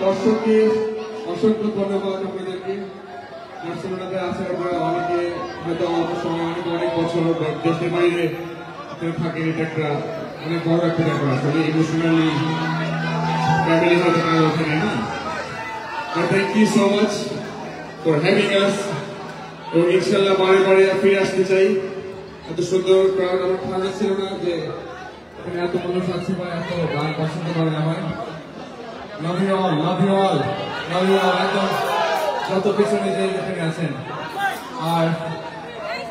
দর্শককে অসংখ্য ধন্যবাদ আপনাদেরকে। বার্সেলোনাতে আসার পরে অনেকে হয়তো অল্প সময় অনেক বছর দেশের বাইরে থাকে, এটা একটা অনেক বড় একটা ব্যাপার। আসলে ইমোশনালি ফ্যামিলি হয়তো কারো ওখানে না। Thank you so much for having us. তো ইনশাল্লাহ বারে বারে ফিরে আসতে চাই। এত সুন্দর ক্রাউড আমার ভালো ছিল না যে এখানে এত মানুষ আছে বা এত গান পছন্দ করে আমার। Love you all, love you all, love you all. একদম যত পেছনে যে এখানে আছেন। আর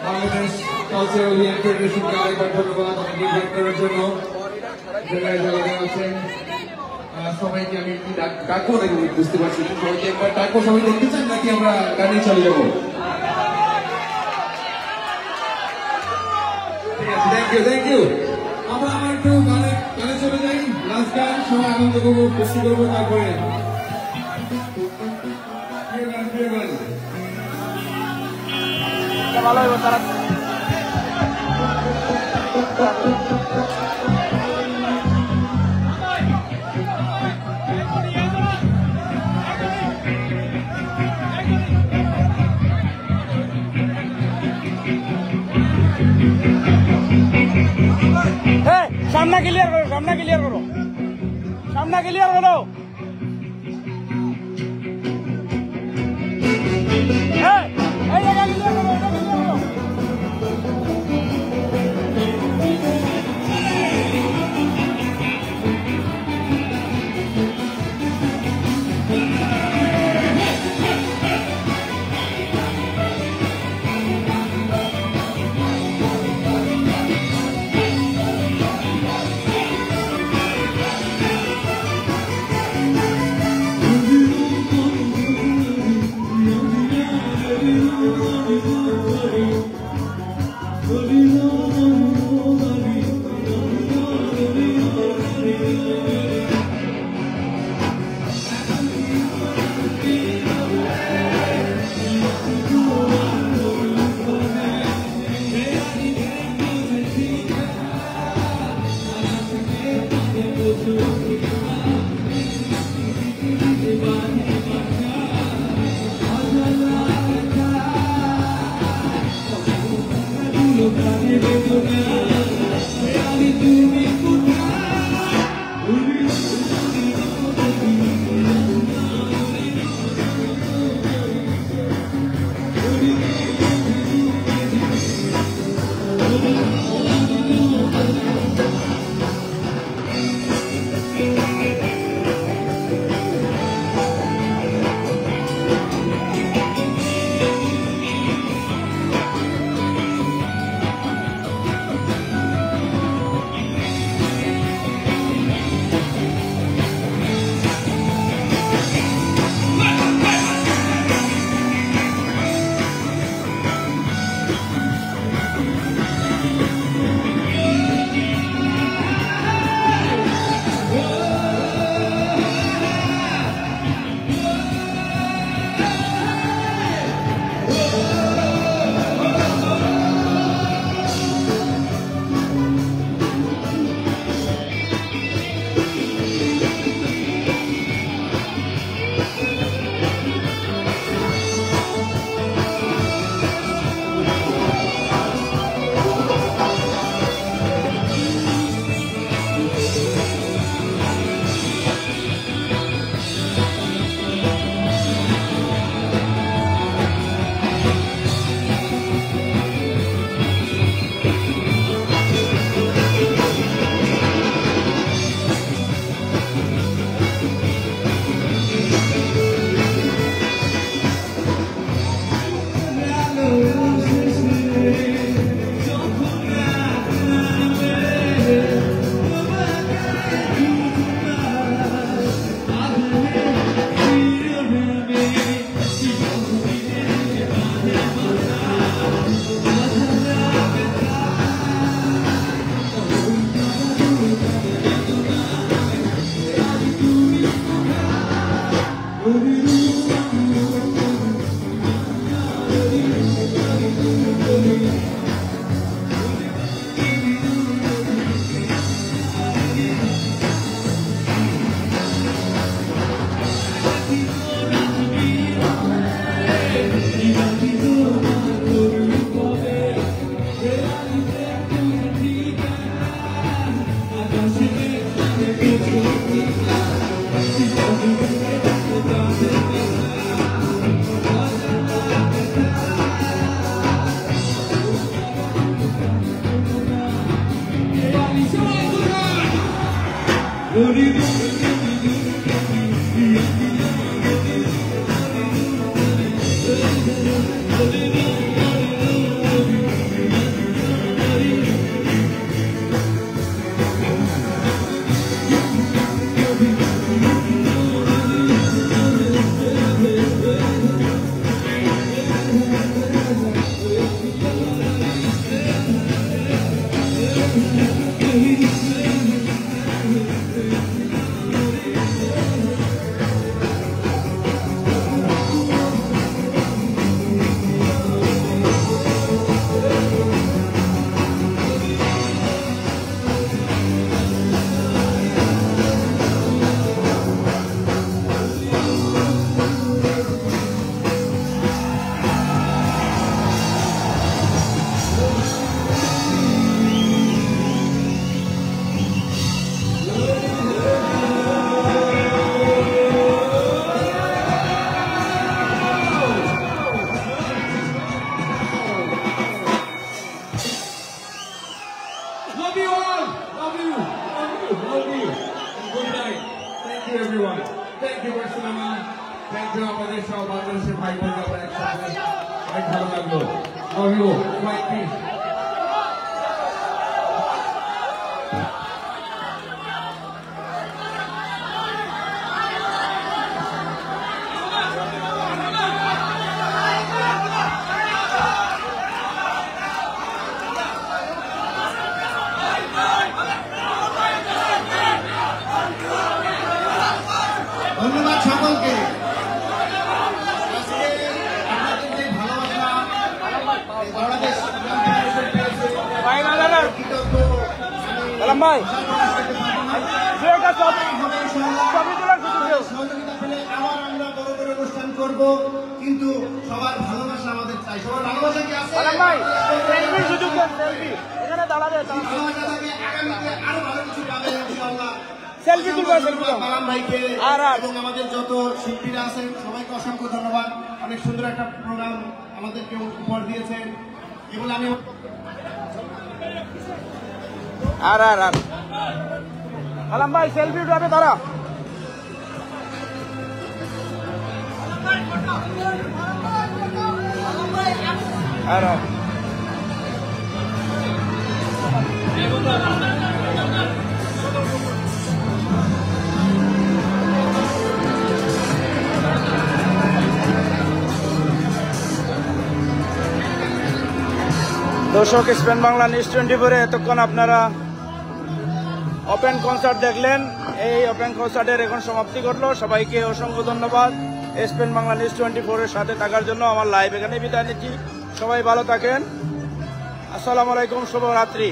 বাংলাদেশ কালচারাল ফেডারেশনকে আরেকবার ধন্যবাদ আমাকে ইনভাইট করার জন্য। যারা আছেন সবাইকে আমি ডাকবো নাকি বুঝতে পারছি, সবাইকে একবার ডাকবো। সবাই দেখতে চান নাকি আমরা গানে চলে যাবো? ঠিক আছে, থ্যাংক ইউ, থ্যাংক ইউ। আমরা আমার একটু গানে চলে যাই। লাস্ট গান, সবাই আনন্দ করবো, খুশি করবো। তারপরে ভালো হবে তারা। সামনা ক্লিয়ার করো, সামনা ক্লিয়ার করো, সামনা ক্লিয়ার করো। Love you all. Love you. Love you. Love you. And good night. Thank you everyone. Thank you Barcelona. Thank you আমাদের সব বাংলাদেশের ভাই বোনেরা আমরা একসাথে অনেক ভালো লাগলো। Love you. Bye. Peace. ধন্যবাদ সকলকে। আজকে আপনাদের যে ভালোবাসা বাংলাদেশ সহযোগিতা পেলে আবার আমরা বড় করে অনুষ্ঠান করব, কিন্তু সবার ভালোবাসা আমাদের চাই। সবার ভালোবাসা কি আছে? ভালোবাসা থাকে, আগামীতে আরো ভালো কিছু পাবে ইনশাআল্লাহ। সেলফি তুলবা বালাম ভাইকে এবং আমাদের যত শিল্পীরা আছেন সবাইকে অসংখ্য ধন্যবাদ। অনেক সুন্দর একটা প্রোগ্রাম আমাদেরকে উপহার দিয়েছেন। এগুলো আমি আলাম ভাই সেলফি উঠাবে তারা। দর্শক, স্পেন বাংলা নিউজ 24-এ এতক্ষণ আপনারা ওপেন কনসার্ট দেখলেন। এই ওপেন কনসার্টের এখন সমাপ্তি ঘটলো। সবাইকে অসংখ্য ধন্যবাদ স্পেন বাংলা নিউজ 24-এর সাথে থাকার জন্য। আমার লাইভ এখানে বিদায় নিচ্ছি। সবাই ভালো থাকেন। আসসালামু আলাইকুম, শুভরাত্রি।